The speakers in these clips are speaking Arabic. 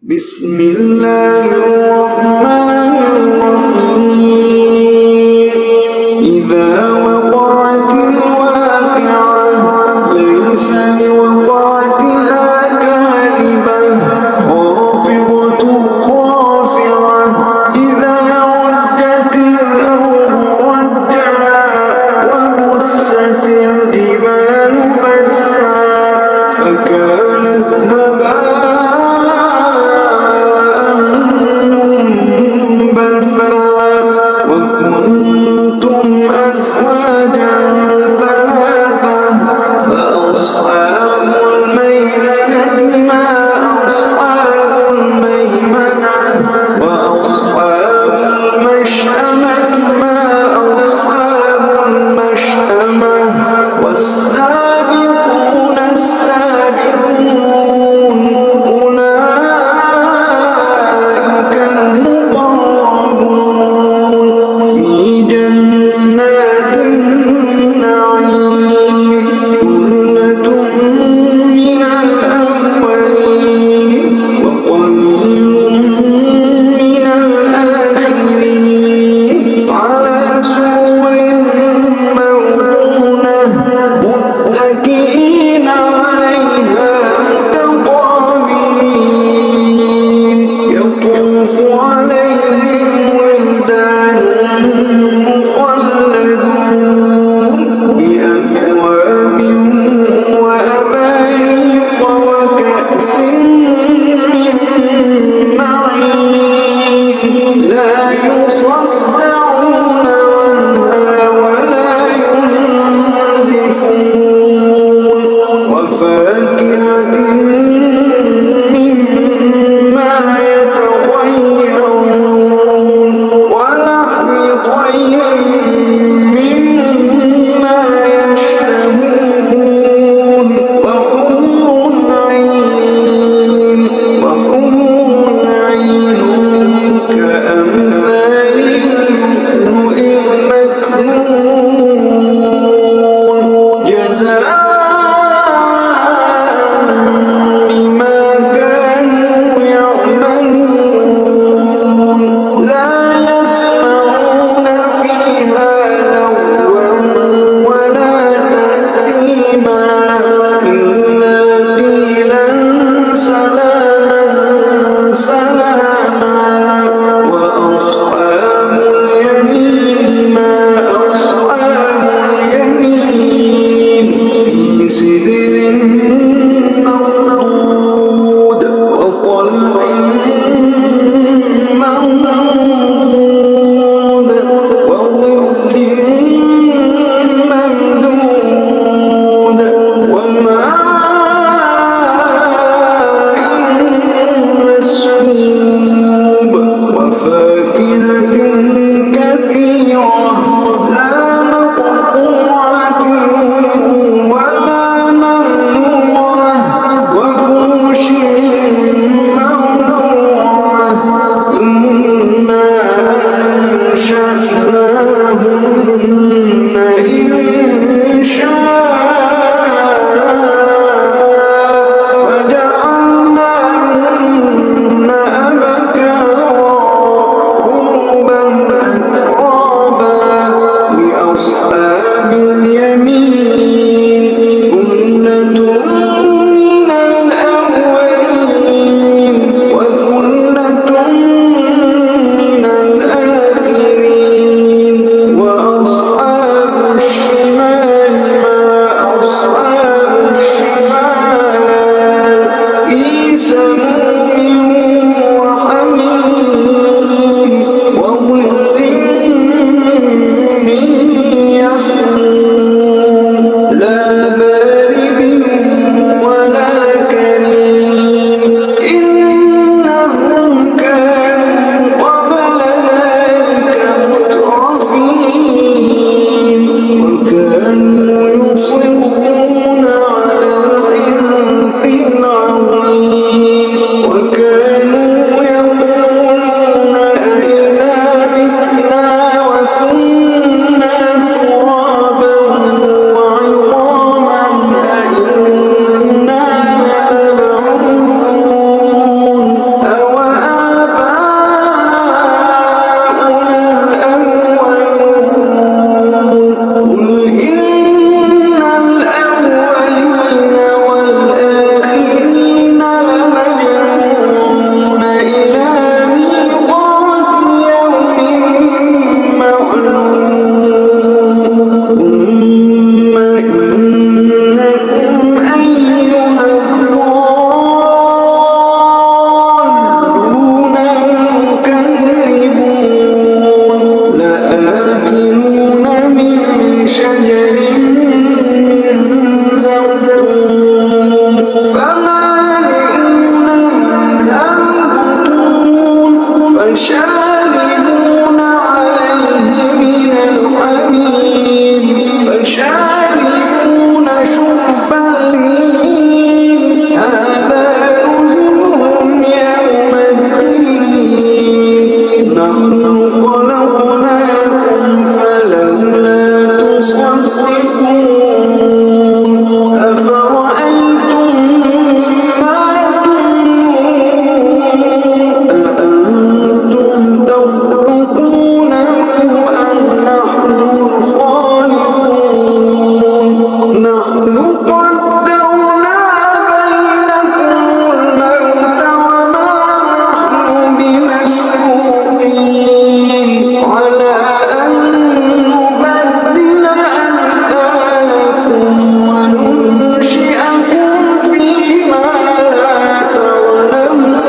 بسم الله الرحمن الرحيم. إذا وقعت الواقعة ليس لوقعتها كاذبة خافضة رافعة إذا رجت الأرض رجا وبست الجبال بسا فكانت هباء وكنتم أزواجا ثلاثة فأصحاب الميمنة ما أصحاب الميمنة وأصحاب المشأمة ما أصحاب المشأمة والسابقون السابقون فمالئون منها البطون فشاربون عليه من الحميم فشاربون شرب الهيم هذا نزلهم يوم الدين نحن خلقناكم فلولا تصدقون أفرأيتم ما تمنون أأنتم تخلقونه أم نحن الخالقون نحن قدرنا بينكم الموت وما نحن بمسبوقين على أن نبدل أمثالكم وننشئكم فيما لا تعلمون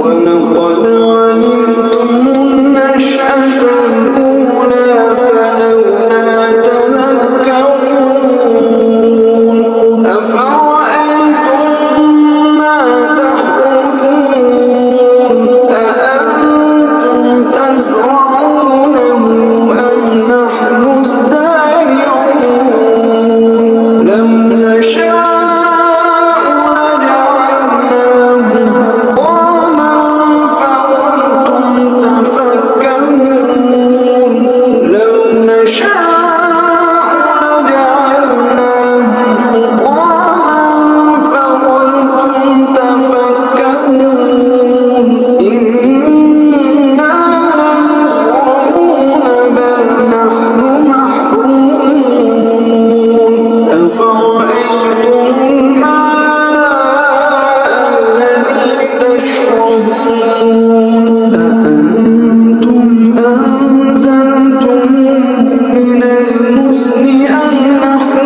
ولقد علمتم النشأة الأولى فلولا تذكرون أفرأيتم ما تحرثون أأنتم تزرعونه أم نحن الزارعون لو نشاء لجعلناه حطاما فظلتم تفكهون لو نشاء لجعلناه حطاما فظلتم تفكهون إنا لمغرمون بل نحن محرومون أفرأيتم الماء الذي تشربون أأنتم أنزلتموه من المزن أم نحن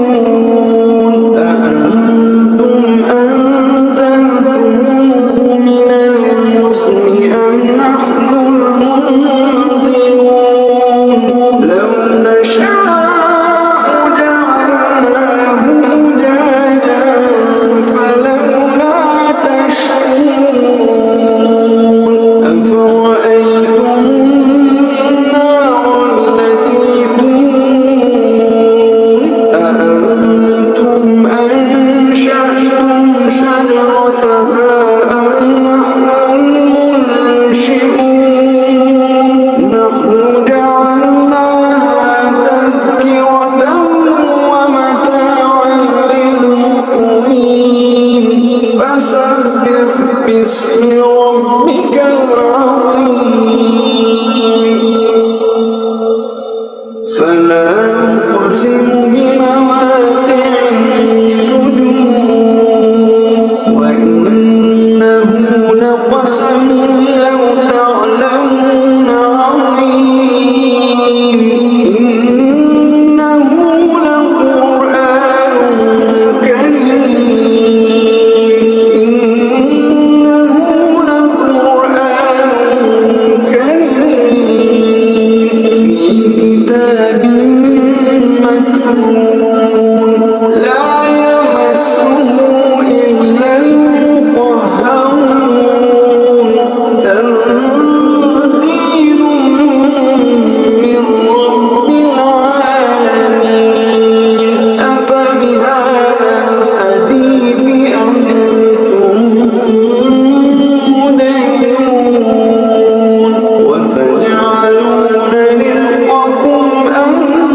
المنزلون أأنتم أنزلتموه من المزن أم نحن المنزلون لو نشاء جعلناه أجاجا فلولا تشكرون أفرأيتم النار التي تورون أأنتم أنشأتم شجرتها أم نحن المنشئون نحن جعلناها تذكرة ومتاعا للمقوين فسبح باسم ربك العظيم فلا أقسم بمواقع النجوم وإنه لقسم لو تعلمون عظيم إنه لقرآن كريم إنه لقرآن كريم في كتاب مكنون لا يمسه إلا المطهرون تنزيل من رب العالمين أفبهذا الحديث أنتم مدهنون وتجعلون رزقكم أنكم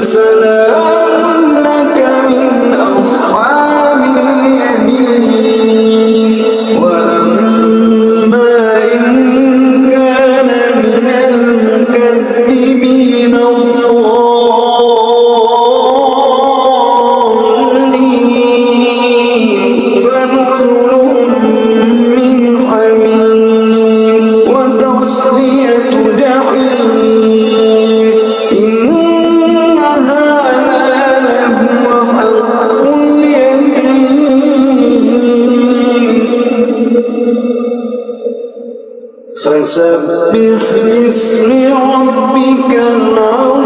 فسلام لك من أصحاب اليمين وأما إن كان من المكذبين الضالين فنزل من حميم وتصلية جحيم إن هذا لهو حق اليقين فسبح باسم ربك العظيم